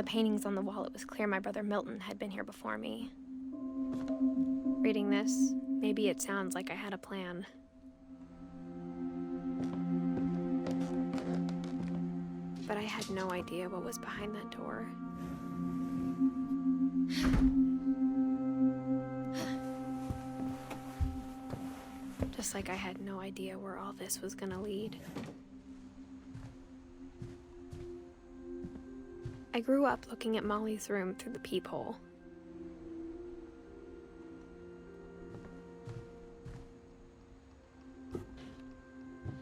paintings on the wall, it was clear my brother Milton had been here before me. Reading this, maybe it sounds like I had a plan. But I had no idea what was behind that door. Just like I had no idea where all this was gonna lead. I grew up looking at Molly's room through the peephole.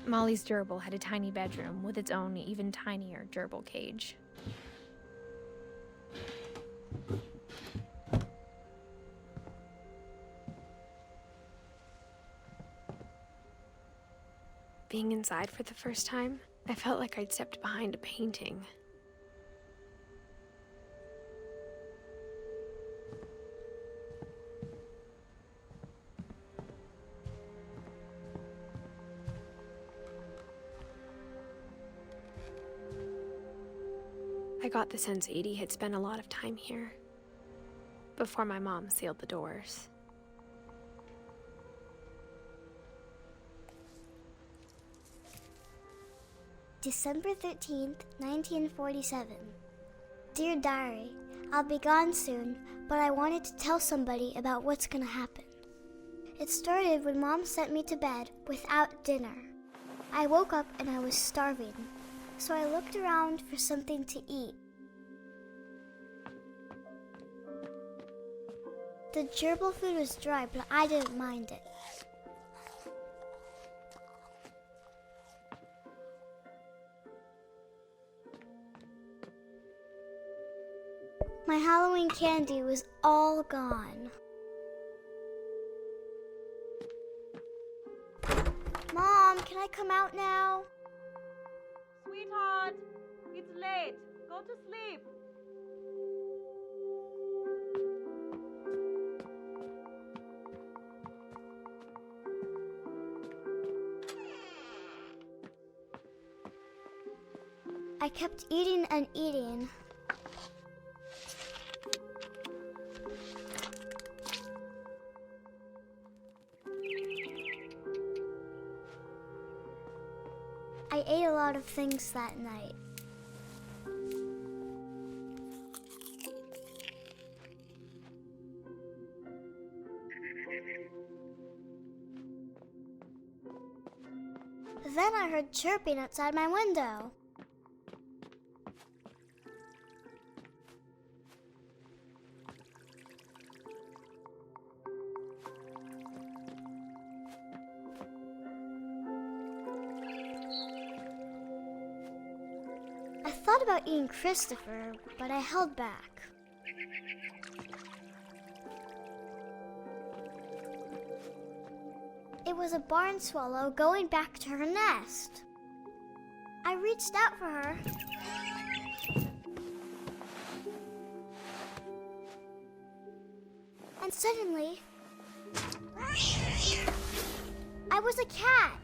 Molly's gerbil had a tiny bedroom with its own even tinier gerbil cage. Being inside for the first time, I felt like I'd stepped behind a painting. I got the sense Edie had spent a lot of time here, before my mom sealed the doors. December 13th, 1947. Dear Diary, I'll be gone soon, but I wanted to tell somebody about what's gonna happen. It started when Mom sent me to bed without dinner. I woke up and I was starving, so I looked around for something to eat. The gerbil food was dry, but I didn't mind it. My Halloween candy was all gone. Mom, can I come out now? Sweetheart, it's late. Go to sleep. I kept eating and eating. I ate a lot of things that night. Then I heard chirping outside my window. I thought about eating Christopher, but I held back. It was a barn swallow going back to her nest. I reached out for her. And suddenly, I was a cat.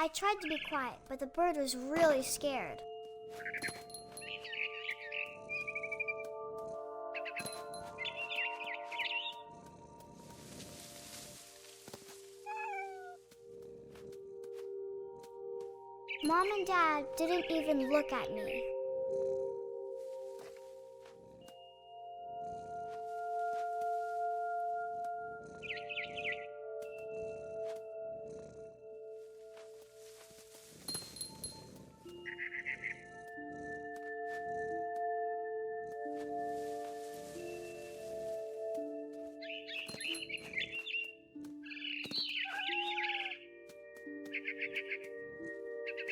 I tried to be quiet, but the bird was really scared. Mom and Dad didn't even look at me.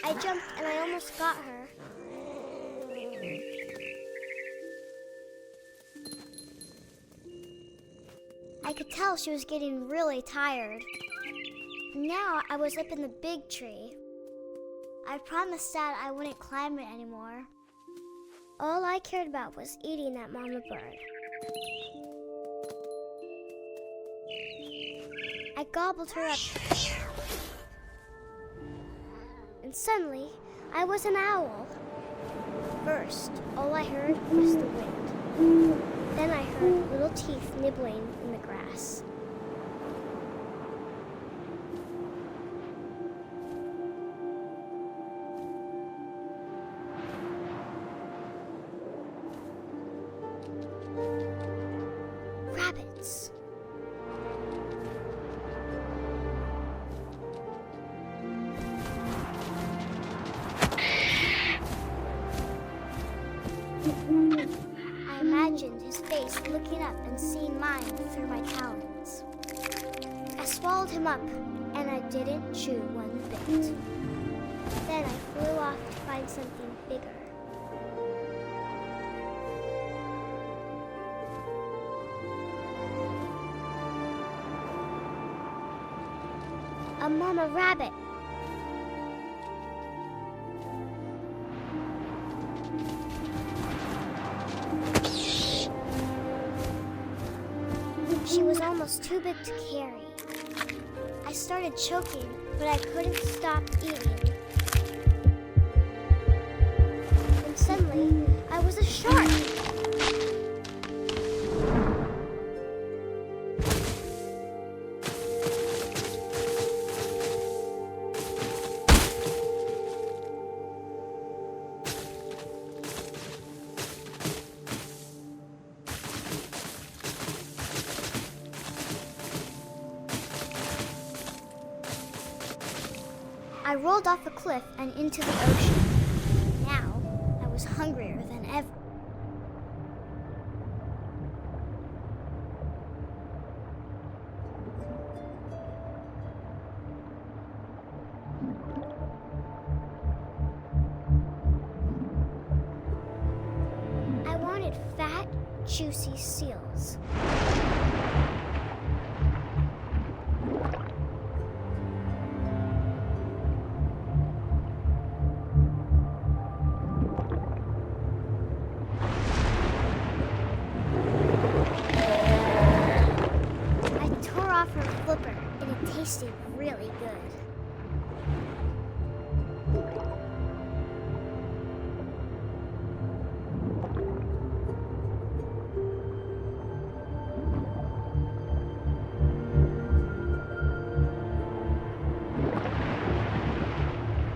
I jumped and I almost got her. I could tell she was getting really tired. Now I was up in the big tree. I promised Dad I wouldn't climb it anymore. All I cared about was eating that mama bird. gobbled her up. And suddenly, I was an owl. First, all I heard was the wind. Then I heard little teeth nibbling in the grass. Rabbits. I imagined his face looking up and seeing mine through my talons. I swallowed him up, and I didn't chew one bit. Then I flew off to find something bigger. A mama rabbit. She was almost too big to carry. I started choking, but I couldn't stop eating. And suddenly, I was a shark. I rolled off a cliff and into the ocean. Now, I was hungrier than ever. I wanted fat, juicy seals. Tasted really good.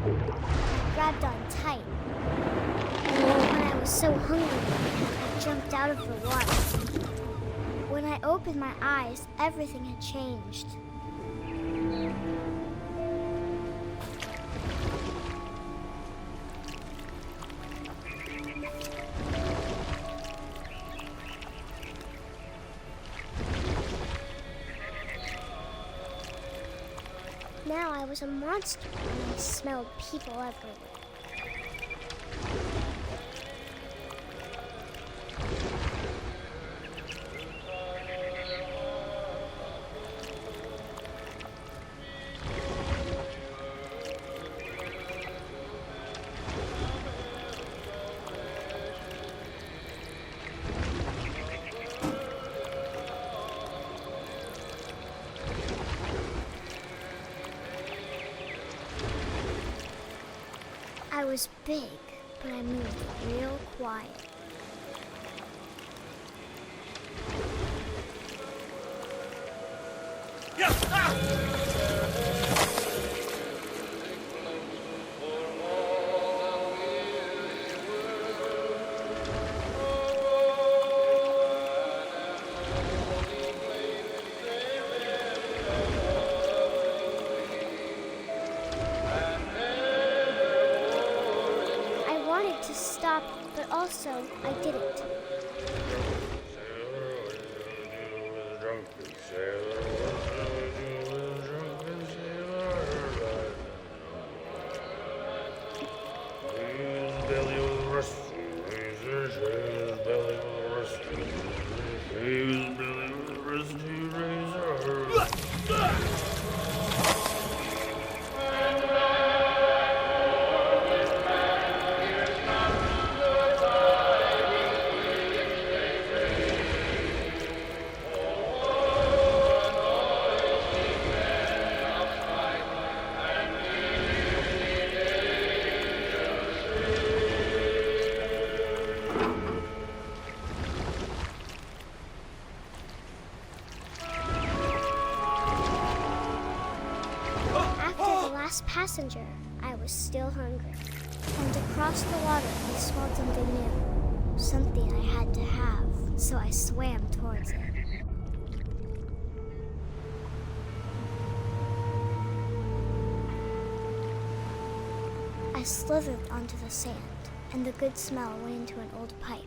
I grabbed on tight. When I was so hungry, I jumped out of the water. When I opened my eyes, everything had changed. Now I was a monster, and I smelled people everywhere. I was big, but I moved real quiet. To stop, but also I didn't. passenger, I was still hungry. And across the water, I smelled something new. Something I had to have, so I swam towards it. I slithered onto the sand, and the good smell went into an old pipe.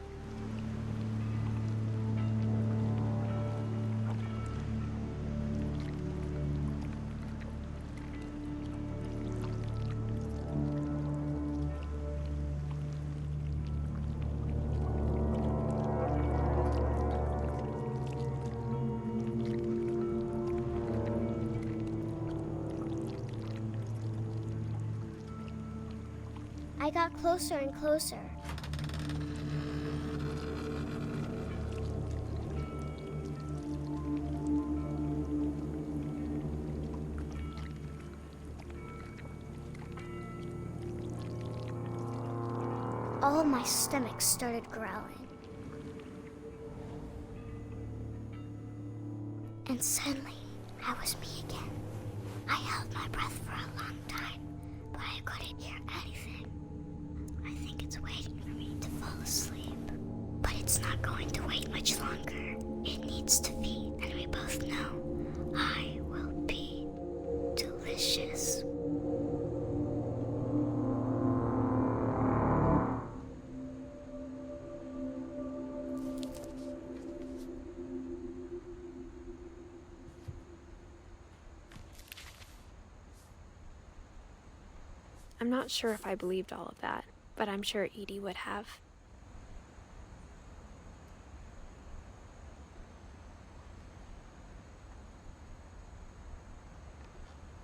I got closer and closer. All of my stomach started growling. And suddenly, I was me again. I held my breath for a long time, but I couldn't hear anything. I think it's waiting for me to fall asleep. But it's not going to wait much longer. It needs to feed, and we both know I will be delicious. I'm not sure if I believed all of that, but I'm sure Edie would have.